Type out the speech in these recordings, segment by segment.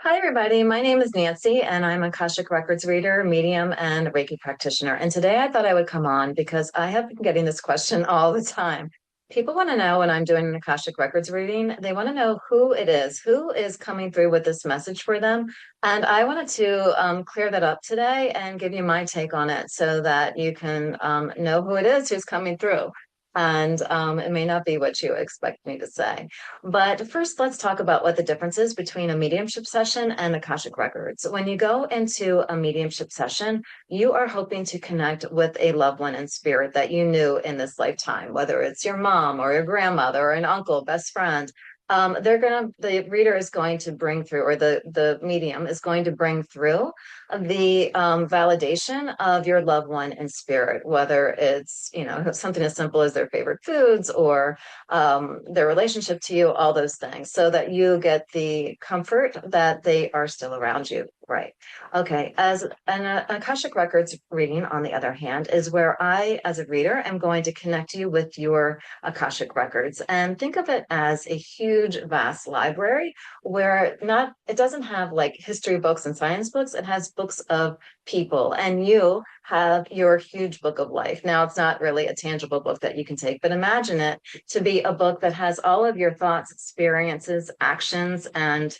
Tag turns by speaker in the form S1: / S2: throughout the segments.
S1: Hi, everybody. My name is Nancy, and I'm a Akashic Records reader, medium, and Reiki practitioner. And today I thought I would come on because I have been getting this question all the time. People want to know when I'm doing an Akashic Records reading, they want to know who is coming through with this message for them. And I wanted to clear that up today and give you my take on it so that you can know who it is who's coming through. And it may not be what you expect me to say. But first, let's talk about what the difference is between a mediumship session and Akashic Records. When you go into a mediumship session, you are hoping to connect with a loved one in spirit that you knew in this lifetime, whether it's your mom or your grandmother or an uncle, best friend. The reader is going to bring through, or the medium is going to bring through the validation of your loved one in spirit, whether it's, something as simple as their favorite foods or their relationship to you, all those things, so that you get the comfort that they are still around you. Right. Okay. As an Akashic Records reading, on the other hand, is where I, as a reader, am going to connect you with your Akashic Records. And think of it as a huge, vast library where not it doesn't have like history books and science books. It has books of people, and you have your huge book of life. Now, it's not really a tangible book that you can take, but imagine it to be a book that has all of your thoughts, experiences, actions, and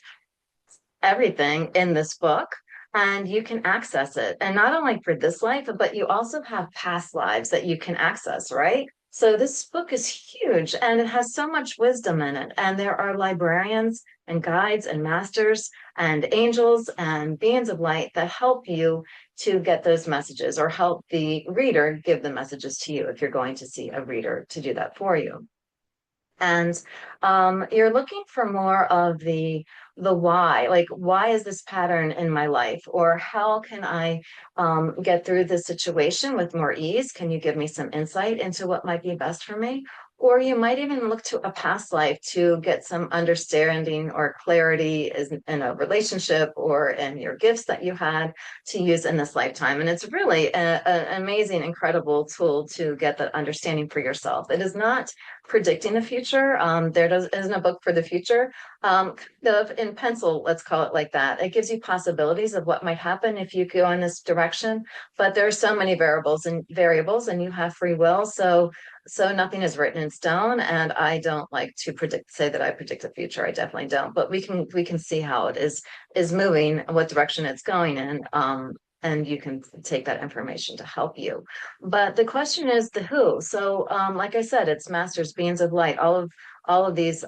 S1: everything in this book. And you can access it. And not only for this life, but you also have past lives that you can access, right? So this book is huge and it has so much wisdom in it. And there are librarians and guides and masters and angels and beings of light that help you to get those messages, or help the reader give the messages to you if you're going to see a reader to do that for you. And you're looking for more of the why, like, why is this pattern in my life, or how can I get through this situation with more ease? Can you give me some insight into what might be best for me? Or you might even look to a past life to get some understanding or clarity in a relationship or in your gifts that you had to use in this lifetime. And it's really an amazing, incredible tool to get that understanding for yourself. It is not predicting the future. Isn't a book for the future. In pencil, let's call it like that. It gives you possibilities of what might happen if you go in this direction, but there are so many variables, and you have free will. So nothing is written in stone. And I don't like to say that I predict the future. I definitely don't. But we can see how it is moving, what direction it's going in. And you can take that information to help you. But the question is the who. So, like I said, it's masters, beings of light, all of these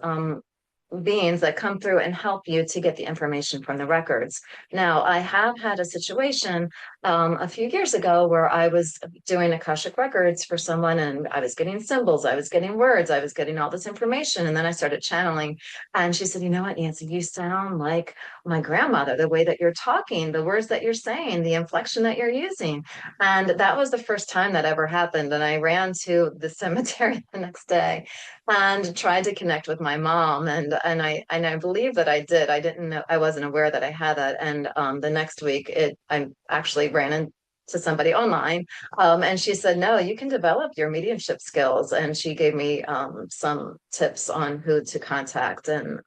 S1: beings that come through and help you to get the information from the records. Now, I have had a situation a few years ago where I was doing Akashic Records for someone, and I was getting symbols, I was getting words, I was getting all this information. And then I started channeling. And she said, "You know what, Nancy, you sound like my grandmother, the way that you're talking, the words that you're saying, the inflection that you're using." And that was the first time that ever happened. And I ran to the cemetery the next day and tried to connect with my mom, and I believe that I did. I didn't know, I wasn't aware that I had that. And the next week I actually ran into somebody online, and she said, "No, you can develop your mediumship skills." And she gave me some tips on who to contact, and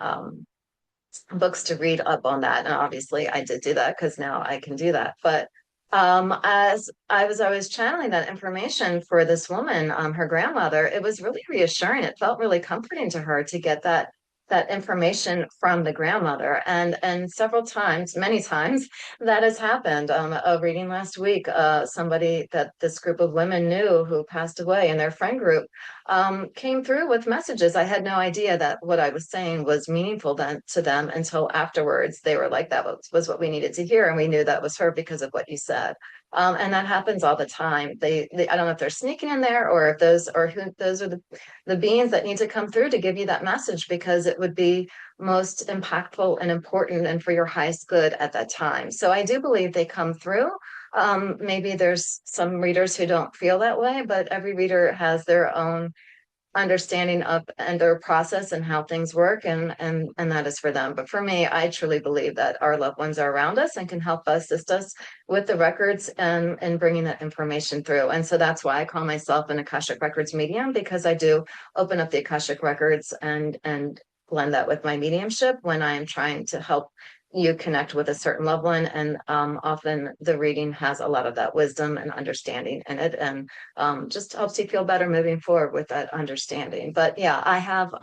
S1: books to read up on that. And obviously I did do that because now I can do that. But as I was channeling that information for this woman, her grandmother, it was really reassuring. It felt really comforting to her to get that information from the grandmother. And several times, many times, that has happened. A reading last week, somebody that this group of women knew who passed away in their friend group came through with messages. I had no idea that what I was saying was meaningful then to them until afterwards. They were like, "That was what we needed to hear," and we knew that was her because of what you said. And that happens all the time. I don't know if they're sneaking in there, or if those are the beings that need to come through to give you that message, because it would be most impactful and important and for your highest good at that time. So I do believe they come through. Maybe there's some readers who don't feel that way, but every reader has their own understanding of and their process and how things work, and that is for them. But for me, I truly believe that our loved ones are around us and can help assist us with the records and bringing that information through. And so that's why I call myself an Akashic Records medium, because I do open up the Akashic Records and blend that with my mediumship when I am trying to help you connect with a certain loved one, and often the reading has a lot of that wisdom and understanding in it, and just helps you feel better moving forward with that understanding. But yeah, I have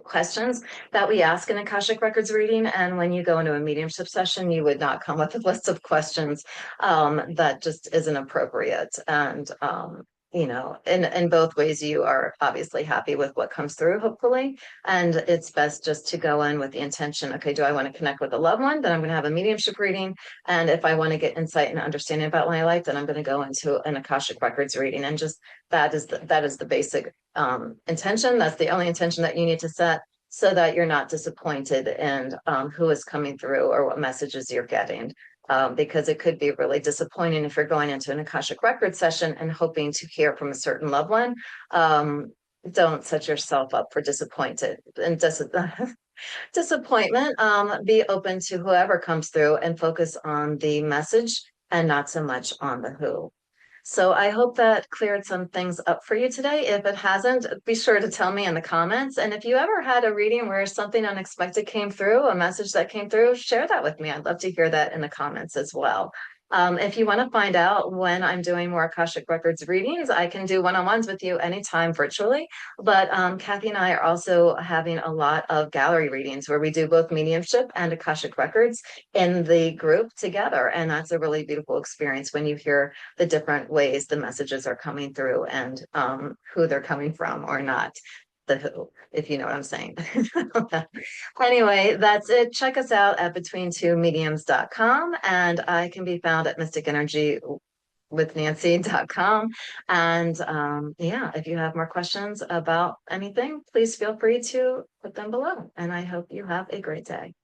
S1: questions that we ask in Akashic Records reading. And when you go into a mediumship session, you would not come with a list of questions that just isn't appropriate. And in both ways, you are obviously happy with what comes through, hopefully. And it's best just to go in with the intention, okay, do I want to connect with a loved one? Then I'm going to have a mediumship reading. And if I want to get insight and understanding about my life, then I'm going to go into an Akashic Records reading. And just that is the basic intention. That's the only intention that you need to set, so that you're not disappointed in who is coming through or what messages you're getting. Because it could be really disappointing if you're going into an Akashic Record session and hoping to hear from a certain loved one. Don't set yourself up for disappointed and disappointment. Be open to whoever comes through and focus on the message and not so much on the who. So I hope that cleared some things up for you today. If it hasn't, be sure to tell me in the comments. And if you ever had a reading where something unexpected came through, a message that came through, share that with me. I'd love to hear that in the comments as well. If you want to find out when I'm doing more Akashic Records readings, I can do one-on-ones with you anytime virtually. But Kathy and I are also having a lot of gallery readings where we do both mediumship and Akashic Records in the group together. And that's a really beautiful experience when you hear the different ways the messages are coming through and who they're coming from or not. The who, if you know what I'm saying. Anyway, that's it. Check us out at betweentwomediums.com, and I can be found at mysticenergywithnancy.com. And yeah, if you have more questions about anything, please feel free to put them below. And I hope you have a great day.